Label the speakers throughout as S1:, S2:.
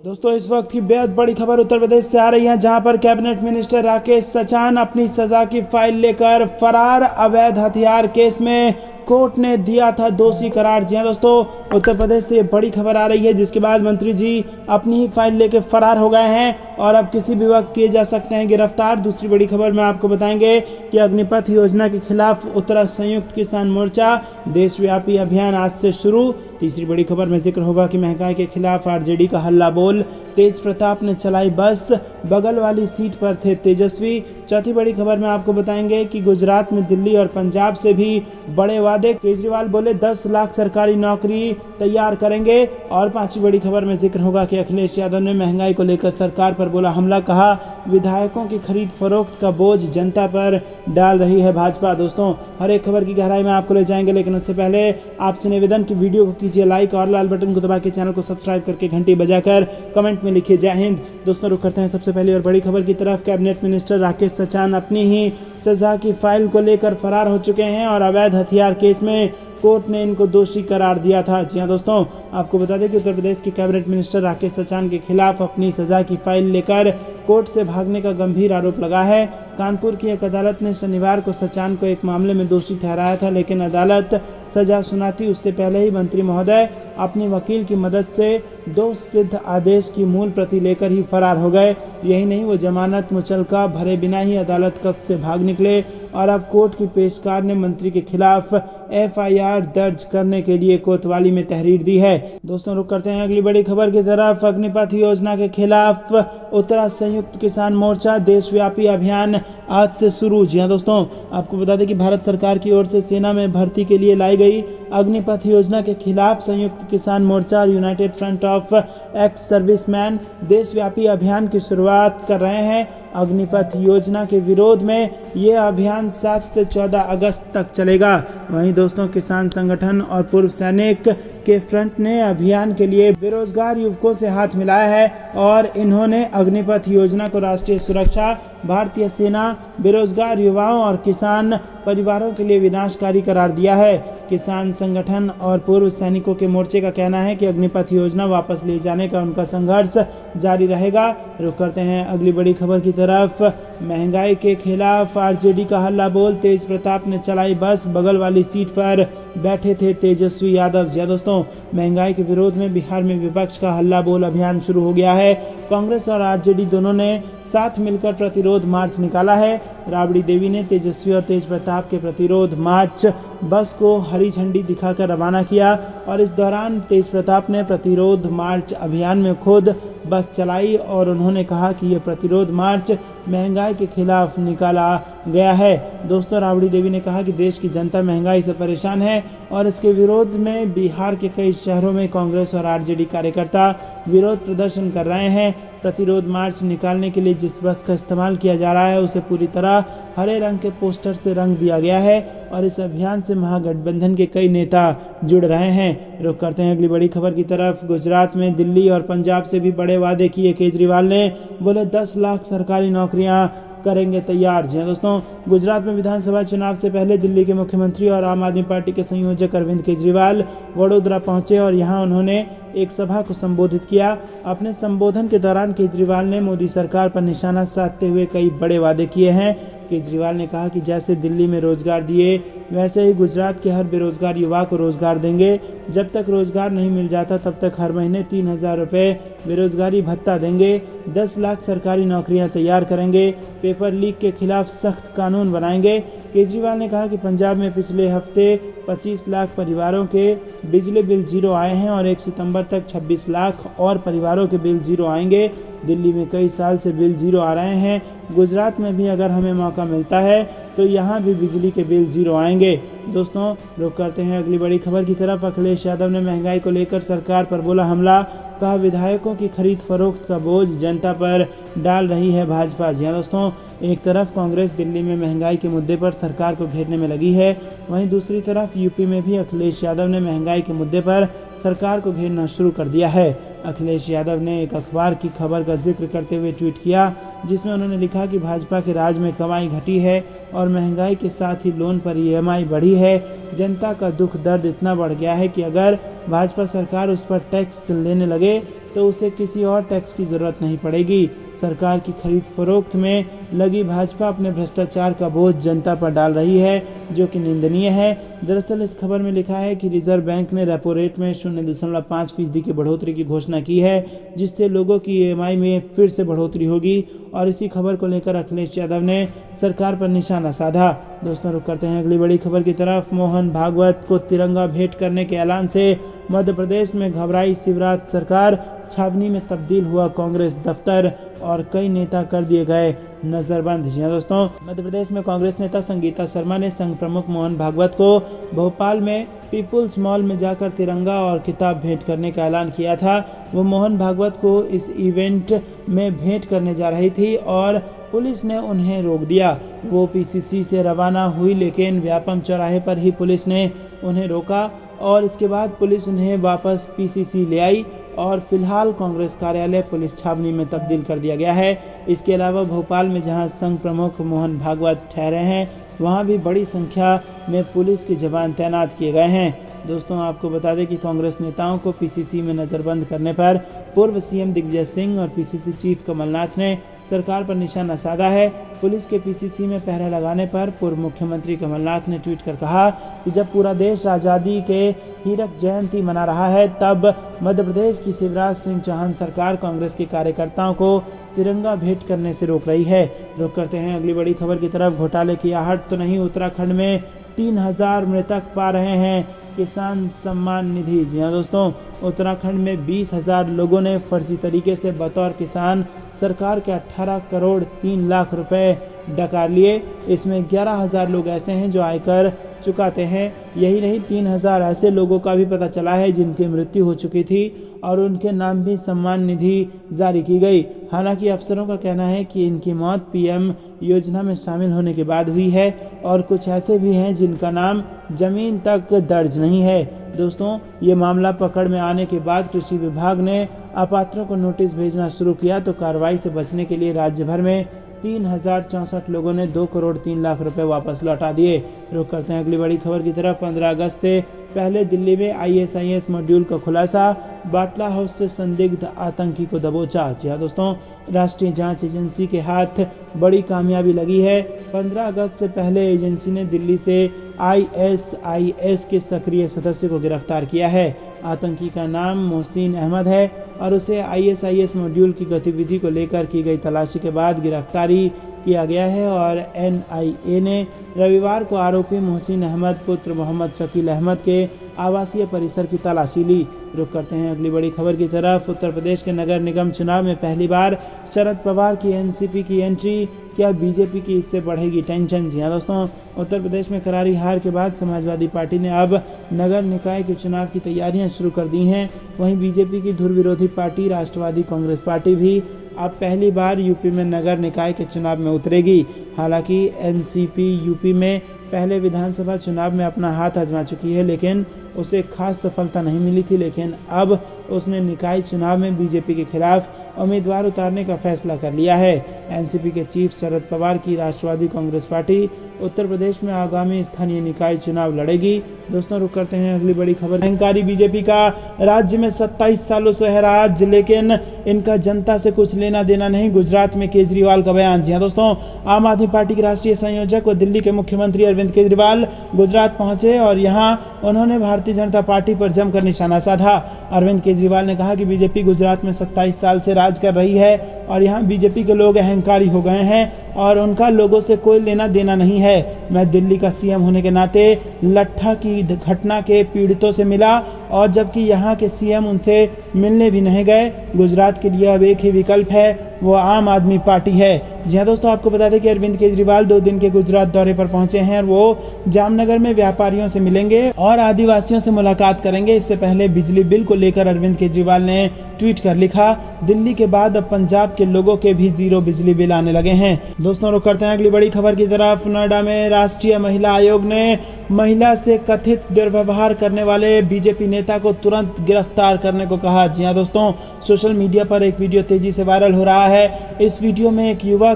S1: दोस्तों इस वक्त की बेहद बड़ी खबर उत्तर प्रदेश से आ रही है, जहां पर कैबिनेट मिनिस्टर राकेश सचान अपनी सजा की फाइल लेकर फरार। अवैध हथियार केस में कोर्ट ने दिया था दोषी करार। जी हां दोस्तों, उत्तर प्रदेश से बड़ी खबर आ रही है, जिसके बाद मंत्री जी अपनी ही फाइल लेकर फरार हो गए हैं और अब किसी भी वक्त किए जा सकते हैं गिरफ्तार। दूसरी बड़ी खबर में आपको बताएंगे कि अग्निपथ योजना के खिलाफ उत्तरा संयुक्त किसान मोर्चा देशव्यापी अभियान आज से शुरू। तीसरी बड़ी खबर में जिक्र होगा कि महंगाई के खिलाफ आरजेडी का हल्ला बोल, तेज प्रताप ने चलाई बस, बगल वाली सीट पर थे तेजस्वी। चौथी बड़ी खबर में आपको बताएंगे कि गुजरात में दिल्ली और पंजाब से भी बड़े वादे, केजरीवाल बोले 10 लाख सरकारी नौकरी तैयार करेंगे। और पांचवी बड़ी खबर में जिक्र होगा कि अखिलेश यादव ने महंगाई को लेकर सरकार पर बोला हमला, कहा विधायकों की खरीद फरोख्त का बोझ जनता पर डाल रही है भाजपा। दोस्तों हर एक खबर की गहराई में आपको ले जाएंगे, लेकिन उससे पहले आपसे निवेदन की वीडियो को कीजिए लाइक और लाल बटन को दबा के चैनल को सब्सक्राइब करके घंटी बजाकर कमेंट में लिखिए जय हिंद। दोस्तों रुक करते हैं सबसे पहले और बड़ी खबर की तरफ। कैबिनेट मिनिस्टर राकेश सचान अपनी ही सजा की फाइल को लेकर फरार हो चुके हैं और अवैध हथियार केस में कोर्ट ने इनको दोषी करार दिया था। जी हां दोस्तों, आपको बता दें कि उत्तर प्रदेश के कैबिनेट मिनिस्टर राकेश सचान के खिलाफ अपनी सजा की फाइल लेकर कोर्ट से भागने का गंभीर आरोप लगा है। कानपुर की एक अदालत ने शनिवार को सचान को एक मामले में दोषी ठहराया था, लेकिन अदालत सजा सुनाती उससे पहले ही मंत्री महोदय अपनी वकील की मदद से दोष सिद्ध आदेश की मूल प्रति लेकर ही फरार हो गए। यही नहीं, वो जमानत मुचलका भरे बिना ही अदालत कक्ष से भाग निकले और अब कोर्ट की पेशकार ने मंत्री के खिलाफ एफआईआर दर्ज करने के लिए कोतवाली में तहरीर दी है। दोस्तों रुक करते हैं अगली बड़ी खबर की तरफ। अग्निपथ योजना के खिलाफ उत्तरा संयुक्त किसान मोर्चा देशव्यापी अभियान आज से शुरू। जी हां दोस्तों, आपको बता दें कि भारत सरकार की ओर से सेना में भर्ती के लिए लाई गई अग्निपथ योजना के खिलाफ संयुक्त किसान मोर्चा और United front of ex serviceman देशव्यापी अभियान की शुरुआत कर रहे हैं। अग्निपथ योजना के विरोध में ये अभियान 7 से 14 अगस्त तक चलेगा। वहीं दोस्तों किसान संगठन और पूर्व सैनिक के फ्रंट ने अभियान के लिए बेरोजगार युवकों से हाथ मिलाया है और इन्होंने अग्निपथ योजना को राष्ट्रीय सुरक्षा, भारतीय सेना, बेरोजगार युवाओं और किसान परिवारों के लिए विनाशकारी करार दिया है। किसान संगठन और पूर्व सैनिकों के मोर्चे का कहना है कि अग्निपथ योजना वापस ले जाने का उनका संघर्ष जारी रहेगा। रुक करते हैं अगली बड़ी खबर की तरफ। महंगाई के खिलाफ आरजेडी का हल्ला बोल, तेज प्रताप ने चलाई बस, बगल वाली सीट पर बैठे थे तेजस्वी यादव। जी दोस्तों, महंगाई के विरोध में बिहार में विपक्ष का हल्ला बोल अभियान शुरू हो गया है। कांग्रेस और आरजेडी दोनों ने साथ मिलकर प्रतिरोध मार्च निकाला है। राबड़ी देवी ने तेजस्वी और तेज प्रताप के प्रतिरोध मार्च बस को हरी झंडी दिखाकर रवाना किया और इस दौरान तेज प्रताप ने प्रतिरोध मार्च अभियान में खुद बस चलाई और उन्होंने कहा कि ये प्रतिरोध मार्च महंगाई के खिलाफ निकाला गया है। दोस्तों राबड़ी देवी ने कहा कि देश की जनता महंगाई से परेशान है और इसके विरोध में बिहार के कई शहरों में कांग्रेस और आरजेडी कार्यकर्ता विरोध प्रदर्शन कर रहे हैं। प्रतिरोध मार्च निकालने के लिए जिस बस का इस्तेमाल किया जा रहा है उसे पूरी तरह हरे रंग के पोस्टर से रंग दिया गया है और इस अभियान से महागठबंधन के कई नेता जुड़ रहे हैं। रुक करते हैं अगली बड़ी खबर की तरफ। गुजरात में दिल्ली और पंजाब से भी बड़े वादे किए केजरीवाल ने, बोले 10 लाख सरकारी नौकरियां करेंगे तैयार। जी दोस्तों, गुजरात में विधानसभा चुनाव से पहले दिल्ली के मुख्यमंत्री और आम आदमी पार्टी के संयोजक अरविंद केजरीवाल वडोदरा पहुंचे और यहां उन्होंने एक सभा को संबोधित किया। अपने संबोधन के दौरान केजरीवाल ने मोदी सरकार पर निशाना साधते हुए कई बड़े वादे किए हैं। केजरीवाल ने कहा कि जैसे दिल्ली में रोजगार दिए वैसे ही गुजरात के हर बेरोजगार युवा को रोजगार देंगे। जब तक रोजगार नहीं मिल जाता तब तक हर महीने 3000 रुपये बेरोजगारी भत्ता देंगे। 10 लाख सरकारी नौकरियां तैयार करेंगे। पेपर लीक के खिलाफ सख्त कानून बनाएंगे। केजरीवाल ने कहा कि पंजाब में पिछले हफ्ते 25 लाख परिवारों के बिजली बिल जीरो आए हैं और 1 सितंबर तक 26 लाख और परिवारों के बिल जीरो आएंगे। दिल्ली में कई साल से बिल जीरो आ रहे हैं। गुजरात में भी अगर हमें मौका मिलता है तो यहाँ भी बिजली के बिल जीरो आएंगे। दोस्तों रुक करते हैं अगली बड़ी खबर की तरफ। अखिलेश यादव ने महंगाई को लेकर सरकार पर बोला हमला, कहा विधायकों की खरीद फरोख्त का बोझ जनता पर डाल रही है भाजपा। जी हाँ दोस्तों, एक तरफ कांग्रेस दिल्ली में महंगाई के मुद्दे पर सरकार को घेरने में लगी है, वहीं दूसरी तरफ यूपी में भी अखिलेश यादव ने महंगाई के मुद्दे पर सरकार को घेरना शुरू कर दिया है। अखिलेश यादव ने एक अखबार की खबर का जिक्र करते हुए ट्वीट किया, जिसमें उन्होंने लिखा कि भाजपा के राज में कमाई घटी है और महंगाई के साथ ही लोन पर ईएमआई बढ़ी है। जनता का दुख दर्द इतना बढ़ गया है कि अगर भाजपा सरकार उस पर टैक्स लेने लगे तो उसे किसी और टैक्स की ज़रूरत नहीं पड़ेगी। सरकार की खरीद फरोख्त में लगी भाजपा अपने भ्रष्टाचार का बोझ जनता पर डाल रही है, जो कि निंदनीय है। दरअसल इस खबर में लिखा है कि रिजर्व बैंक ने रेपो रेट में 0.5% की बढ़ोतरी की घोषणा की है, जिससे लोगों की ईएमआई में फिर से बढ़ोतरी होगी। और इसी खबर को लेकर अखिलेश यादव ने सरकार पर निशाना साधा। दोस्तों, रुक करते हैं अगली बड़ी खबर की तरफ। मोहन भागवत को तिरंगा भेंट करने के ऐलान से मध्य प्रदेश में घबराई शिवराज सरकार। छावनी में तब्दील हुआ कांग्रेस दफ्तर और कई नेता कर दिए गए नजरबंद। जी हाँ दोस्तों, मध्य प्रदेश में कांग्रेस नेता संगीता शर्मा ने संघ प्रमुख मोहन भागवत को भोपाल में पीपुल्स मॉल में जाकर तिरंगा और किताब भेंट करने का ऐलान किया था। वो मोहन भागवत को इस इवेंट में भेंट करने जा रही थी और पुलिस ने उन्हें रोक दिया। वो पीसीसी से रवाना हुई, लेकिन व्यापम चौराहे पर ही पुलिस ने उन्हें रोका और इसके बाद पुलिस उन्हें वापस पीसीसी ले आई और फिलहाल कांग्रेस कार्यालय पुलिस छावनी में तब्दील कर दिया गया है। इसके अलावा भोपाल में जहां संघ प्रमुख मोहन भागवत ठहरे हैं, वहां भी बड़ी संख्या में पुलिस के जवान तैनात किए गए हैं। दोस्तों, आपको बता दें कि कांग्रेस नेताओं को पीसीसी में नज़रबंद करने पर पूर्व सीएम दिग्विजय सिंह और पीसीसी चीफ कमलनाथ ने सरकार पर निशाना साधा है। पुलिस के पीसीसी में पहरा लगाने पर पूर्व मुख्यमंत्री कमलनाथ ने ट्वीट कर कहा कि जब पूरा देश आज़ादी के हीरक जयंती मना रहा है, तब मध्य प्रदेश की शिवराज सिंह चौहान सरकार कांग्रेस के कार्यकर्ताओं को तिरंगा भेंट करने से रोक रही है। रुक करते हैं अगली बड़ी खबर की तरफ। घोटाले की आहट तो नहीं, उत्तराखंड में 3000 मृतक पा रहे हैं किसान सम्मान निधि। जी हाँ दोस्तों, उत्तराखंड में 20,000 लोगों ने फर्जी तरीके से बतौर किसान सरकार के 18 करोड़ 3 लाख रुपए डकार लिए। इसमें 11,000 लोग ऐसे हैं जो आयकर चुकाते हैं। यही नहीं, 3,000 ऐसे लोगों का भी पता चला है जिनकी मृत्यु हो चुकी थी और उनके नाम भी सम्मान निधि जारी की गई। हालांकि अफसरों का कहना है कि इनकी मौत पीएम योजना में शामिल होने के बाद हुई है और कुछ ऐसे भी हैं जिनका नाम जमीन तक दर्ज नहीं है। दोस्तों, ये मामला पकड़ में आने के बाद कृषि विभाग ने अपात्रों को नोटिस भेजना शुरू किया, तो कार्रवाई से बचने के लिए राज्य भर में 3064 लोगों ने 2 करोड़ 3 लाख रुपए वापस लौटा दिए। रुक करते हैं अगली बड़ी खबर की तरफ। 15 अगस्त से पहले दिल्ली में ISIS मॉड्यूल का खुलासा, बाटला हाउस से संदिग्ध आतंकी को दबोचा। जी हाँ दोस्तों, राष्ट्रीय जांच एजेंसी के हाथ बड़ी कामयाबी लगी है। 15 अगस्त से पहले एजेंसी ने दिल्ली से ISIS के सक्रिय सदस्य को गिरफ्तार किया है। आतंकी का नाम मोहसिन अहमद है और उसे ISIS मॉड्यूल की गतिविधि को लेकर की गई तलाशी के बाद गिरफ्तारी किया गया है और NIA ने रविवार को आरोपी मोहसिन अहमद पुत्र मोहम्मद शकील अहमद के आवासीय परिसर की तलाशी ली। रुक करते हैं अगली बड़ी खबर की तरफ। उत्तर प्रदेश के नगर निगम चुनाव में पहली बार शरद पवार की एनसीपी की एंट्री, क्या बीजेपी की इससे बढ़ेगी टेंशन? जी हाँ दोस्तों, उत्तर प्रदेश में करारी हार के बाद समाजवादी पार्टी ने अब नगर निकाय के चुनाव की तैयारियां शुरू कर दी हैं। वहीं बीजेपी की धुर विरोधी पार्टी राष्ट्रवादी कांग्रेस पार्टी भी अब पहली बार यूपी में नगर निकाय के चुनाव में उतरेगी। हालांकि एनसीपी यूपी में पहले विधानसभा चुनाव में अपना हाथ आजमा चुकी है, लेकिन उसे खास सफलता नहीं मिली थी। लेकिन अब उसने निकाय चुनाव में बीजेपी के खिलाफ उम्मीदवार उतारने का फैसला कर लिया है। एनसीपी के चीफ शरद पवार की राष्ट्रवादी कांग्रेस पार्टी उत्तर प्रदेश में आगामी स्थानीय निकाय चुनाव लड़ेगी। दोस्तों, रुक करते हैं अगली बड़ी खबर। अहंकारी बीजेपी का राज्य में 27 सालों से है राज, लेकिन इनका जनता से कुछ लेना देना नहीं, गुजरात में केजरीवाल का बयान। जी हाँ दोस्तों, आम आदमी पार्टी के राष्ट्रीय संयोजक व दिल्ली के मुख्यमंत्री अरविंद केजरीवाल गुजरात पहुंचे और यहां उन्होंने भारतीय जनता पार्टी पर जमकर निशाना साधा। अरविंद केजरीवाल ने कहा कि बीजेपी गुजरात में 27 साल से राज कर रही है और यहाँ बीजेपी के लोग अहंकारी हो गए हैं और उनका लोगों से कोई लेना देना नहीं है। मैं दिल्ली का सीएम होने के नाते लट्ठा की घटना के पीड़ितों से मिला और जबकि यहाँ के सीएम उनसे मिलने भी नहीं गए। गुजरात के लिए अब एक ही विकल्प है, वो आम आदमी पार्टी है। जी हाँ दोस्तों, आपको बता दें कि अरविंद केजरीवाल 2 दिन के गुजरात दौरे पर पहुंचे हैं और वो जामनगर में व्यापारियों से मिलेंगे और आदिवासियों से मुलाकात करेंगे। इससे पहले बिजली बिल को लेकर अरविंद केजरीवाल ने ट्वीट कर लिखा, दिल्ली के बाद अब पंजाब के लोगों के भी 0 बिजली बिल आने लगे हैं। दोस्तों, रुक करते हैं अगली बड़ी खबर की तरफ। नोएडा में राष्ट्रीय महिला आयोग ने महिला से कथित दुर्व्यवहार करने वाले बीजेपी नेता को तुरंत गिरफ्तार करने को कहा। जी हाँ दोस्तों, सोशल मीडिया पर एक वीडियो तेजी से वायरल हो रहा है। इस वीडियो में एक युवक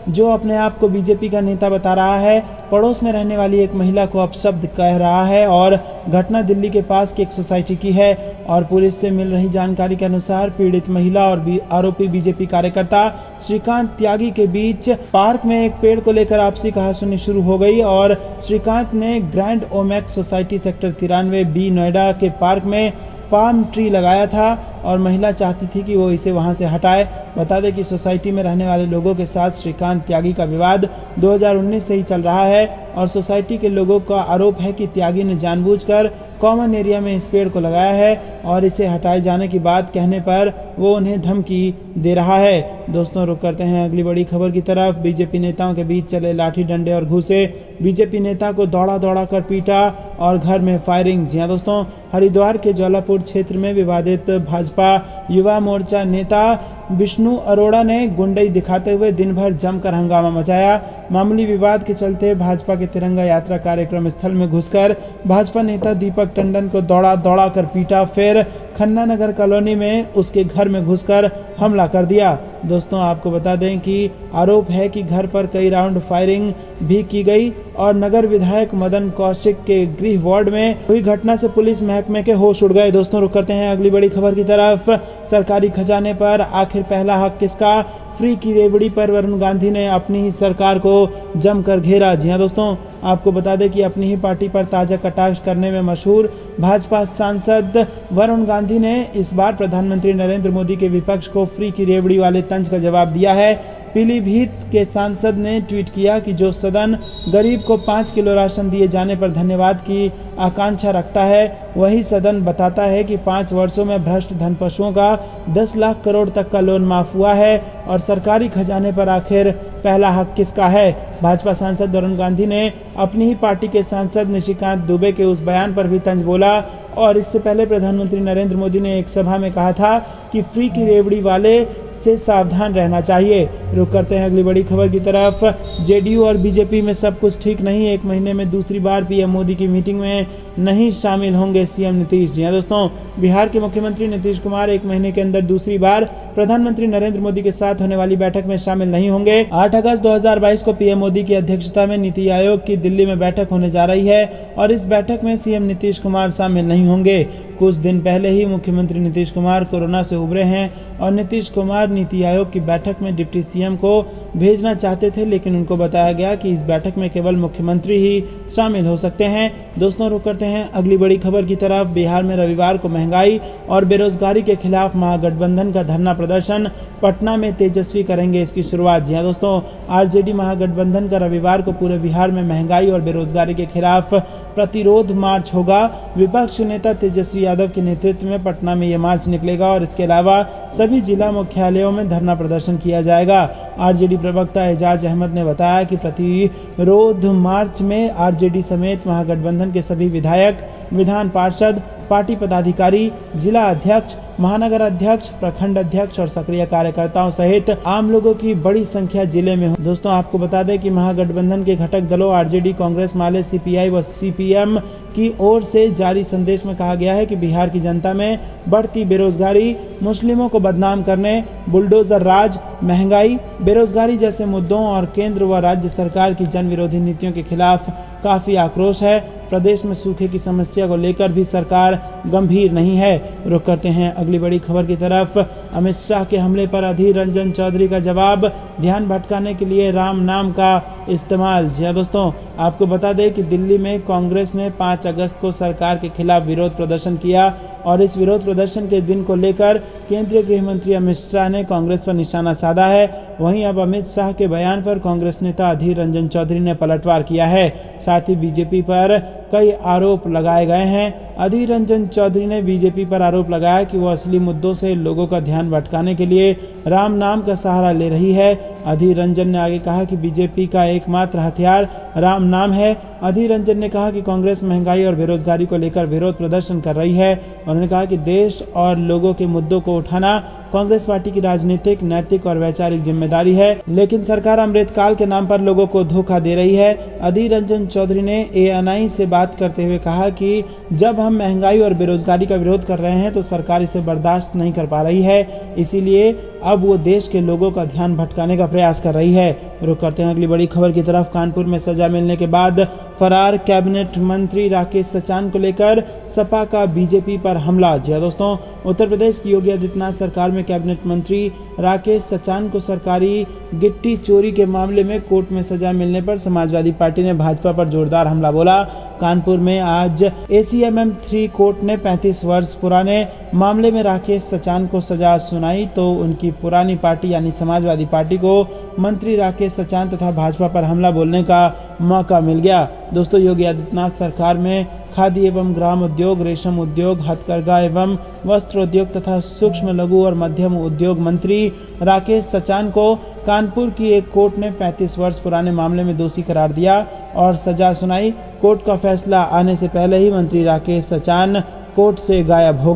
S1: जो अपने आप को बीजेपी का नेता बता रहा है, पड़ोस में रहने वाली एक महिला को अपशब्द कह रहा है और घटना दिल्ली के पास की एक सोसाइटी की है। और पुलिस से मिल रही जानकारी के अनुसार पीड़ित महिला और आरोपी बीजेपी कार्यकर्ता श्रीकांत त्यागी के बीच पार्क में एक पेड़ को लेकर आपसी कहासुनी शुरू हो गई और श्रीकांत ने grand Omaxe society sector 93 B Noida के पार्क में पाम ट्री लगाया था और महिला चाहती थी कि वो इसे वहां से हटाए। बता दें कि सोसाइटी में रहने वाले लोगों के साथ श्रीकांत त्यागी का विवाद 2019 से ही चल रहा है और सोसाइटी के लोगों का आरोप है कि त्यागी ने जानबूझकर कॉमन एरिया में इस पेड़ को लगाया है और इसे हटाए जाने की बात कहने पर वो उन्हें धमकी दे रहा है। दोस्तों, रुक करते हैं अगली बड़ी खबर की तरफ। बीजेपी नेताओं के बीच चले लाठी डंडे और घूसे, बीजेपी नेता को दौड़ा दौड़ा कर पीटा और घर में फायरिंग। जी हां दोस्तों, हरिद्वार के ज्वालापुर क्षेत्र में विवादित भाजपा युवा मोर्चा नेता विष्णु अरोड़ा ने गुंडई दिखाते हुए दिन भर जमकर हंगामा मचाया। मामूली विवाद के चलते भाजपा के तिरंगा यात्रा कार्यक्रम स्थल में घुसकर भाजपा नेता दीपक टंडन को दौड़ा दौड़ा कर पीटा, फिर खन्ना नगर कॉलोनी में उसके घर में घुसकर हमला कर दिया। दोस्तों, आपको बता दें कि आरोप है कि घर पर कई राउंड फायरिंग भी की गई और नगर विधायक मदन कौशिक के गृह वार्ड में हुई घटना से पुलिस महकमे के होश उड़ गए। दोस्तों, रुक करते हैं अगली बड़ी खबर की तरफ। सरकारी खजाने पर आखिर पहला हक किसका? फ्री की रेवड़ी पर वरुण गांधी ने अपनी ही सरकार को जमकर घेरा। जी हां दोस्तों, आपको बता दें कि अपनी ही पार्टी पर ताजा कटाक्ष करने में मशहूर भाजपा सांसद वरुण गांधी ने इस बार प्रधानमंत्री नरेंद्र मोदी के विपक्ष को फ्री की रेवड़ी वाले तंज का जवाब दिया है। पीलीभीत के सांसद ने ट्वीट किया कि जो सदन गरीब को 5 किलो राशन दिए जाने पर धन्यवाद की आकांक्षा रखता है, वही सदन बताता है कि 5 वर्षों में भ्रष्ट धनपशुओं का 10 लाख करोड़ तक का लोन माफ हुआ है और सरकारी खजाने पर आखिर पहला हक किसका है? भाजपा सांसद वरुण गांधी ने अपनी ही पार्टी के सांसद निशिकांत दुबे के उस बयान पर भी तंज बोला और इससे पहले प्रधानमंत्री नरेंद्र मोदी ने एक सभा में कहा था कि फ्री की रेवड़ी वाले से सावधान रहना चाहिए। रुक करते हैं अगली बड़ी खबर की तरफ। जेडीयू और बीजेपी में सब कुछ ठीक नहीं, 1 महीने में दूसरी बार पीएम मोदी की मीटिंग में नहीं शामिल होंगे सीएम नीतीश। जी हां दोस्तों, बिहार के मुख्यमंत्री नीतीश कुमार 1 महीने के अंदर दूसरी बार प्रधानमंत्री नरेंद्र मोदी के साथ होने वाली बैठक में शामिल नहीं होंगे। 8 अगस्त 2022 को पीएम मोदी की अध्यक्षता में नीति आयोग की दिल्ली में बैठक होने जा रही है और इस बैठक में सीएम नीतीश कुमार शामिल नहीं होंगे। कुछ दिन पहले ही मुख्यमंत्री नीतीश कुमार कोरोना से उबरे हैं और नीतीश कुमार नीति आयोग की बैठक में डिप्टी सीएम को भेजना चाहते थे, लेकिन उनको बताया गया कि इस बैठक में केवल मुख्यमंत्री ही शामिल हो सकते हैं। दोस्तों, रुक करते हैं अगली बड़ी खबर की तरफ। बिहार में रविवार को महंगाई और बेरोजगारी के खिलाफ महागठबंधन का धरना प्रदर्शन, पटना में तेजस्वी करेंगे इसकी शुरुआत। जी हां दोस्तों, आरजेडी महागठबंधन का रविवार को पूरे बिहार में महंगाई और बेरोजगारी के खिलाफ प्रतिरोध मार्च होगा। विपक्ष नेता तेजस्वी यादव के नेतृत्व में पटना में यह मार्च निकलेगा और इसके अलावा सभी जिला मुख्यालयों में धरना प्रदर्शन किया जाएगा। आरजेडी प्रवक्ता एजाज अहमद ने बताया कि प्रतिरोध मार्च में आरजेडी समेत महागठबंधन के सभी विधायक, विधान पार्षद, पार्टी पदाधिकारी, जिला अध्यक्ष, महानगर अध्यक्ष, प्रखंड अध्यक्ष और सक्रिय कार्यकर्ताओं सहित आम लोगों की बड़ी संख्या जिले में हो। दोस्तों, आपको बता दें कि महागठबंधन के घटक दलों आरजेडी, कांग्रेस, माले, सीपीआई व सीपीएम की ओर से जारी संदेश में कहा गया है कि बिहार की जनता में बढ़ती बेरोजगारी, मुस्लिमों को बदनाम करने, बुलडोजर राज, महंगाई, बेरोजगारी जैसे मुद्दों और केंद्र व राज्य सरकार की जन विरोधी नीतियों के खिलाफ काफी आक्रोश है। प्रदेश में सूखे की समस्या को लेकर भी सरकार गंभीर नहीं है। रुक करते हैं अगली बड़ी खबर की तरफ। अमित शाह के हमले पर अधीर रंजन चौधरी का जवाब, ध्यान भटकाने के लिए राम नाम का इस्तेमाल। जी हां दोस्तों, आपको बता दें कि दिल्ली में कांग्रेस ने 5 अगस्त को सरकार के खिलाफ विरोध प्रदर्शन किया और इस विरोध प्रदर्शन के दिन को लेकर केंद्रीय गृह मंत्री अमित शाह ने कांग्रेस पर निशाना साधा है। वहीं अब अमित शाह के बयान पर कांग्रेस नेता अधीर रंजन चौधरी ने पलटवार किया है। साथ ही बीजेपी पर कई आरोप लगाए गए हैं। अधीर रंजन चौधरी ने बीजेपी पर आरोप लगाया कि वो असली मुद्दों से लोगों का ध्यान भटकाने के लिए राम नाम का सहारा ले रही है। अधीर रंजन ने आगे कहा कि बीजेपी का एकमात्र हथियार राम नाम है। अधीर रंजन ने कहा कि कांग्रेस महंगाई और बेरोजगारी को लेकर विरोध प्रदर्शन कर रही है। उन्होंने कहा कि देश और लोगों के मुद्दों को उठाना कांग्रेस पार्टी की राजनीतिक, नैतिक और वैचारिक जिम्मेदारी है, लेकिन सरकार अमृतकाल के नाम पर लोगों को धोखा दे रही है। अधीर रंजन चौधरी ने एएनआई से बात करते हुए कहा कि जब हम महंगाई और बेरोजगारी का विरोध कर रहे हैं तो सरकार इसे बर्दाश्त नहीं कर पा रही है, इसीलिए अब वो देश के लोगों का ध्यान भटकाने का प्रयास कर रही है। रुक करते हैं अगली बड़ी खबर की तरफ। कानपुर में सजा मिलने के बाद फरार कैबिनेट मंत्री राकेश सचान को लेकर सपा का बीजेपी पर हमला। जी हां दोस्तों, उत्तर प्रदेश की योगी आदित्यनाथ सरकार में कैबिनेट मंत्री राकेश सचान को सरकारी गिट्टी चोरी के मामले में कोर्ट में सजा मिलने पर समाजवादी पार्टी ने भाजपा पर जोरदार हमला बोला। कानपुर में आज ACMM 3 कोर्ट ने 35 वर्ष पुराने मामले में राकेश सचान को सजा सुनाई तो उनकी पुरानी पार्टी यानी समाजवादी पार्टी को मंत्री राकेश सचान तथा भाजपा पर हमला बोलने का मौका मिल गया। दोस्तों, योगी आदित्यनाथ सरकार में खादी एवं ग्राम उद्योग, रेशम उद्योग, हथकरघा एवं वस्त्र उद्योग तथा सूक्ष्म लघु और मध्यम उद्योग मंत्री राकेश सचान को कानपुर की एक कोर्ट ने 35 वर्ष पुराने मामले में दोषी करार दिया और सजा सुनाई। कोर्ट का फैसला आने से पहले ही मंत्री राकेश सचान कोर्ट से गायब हो गए।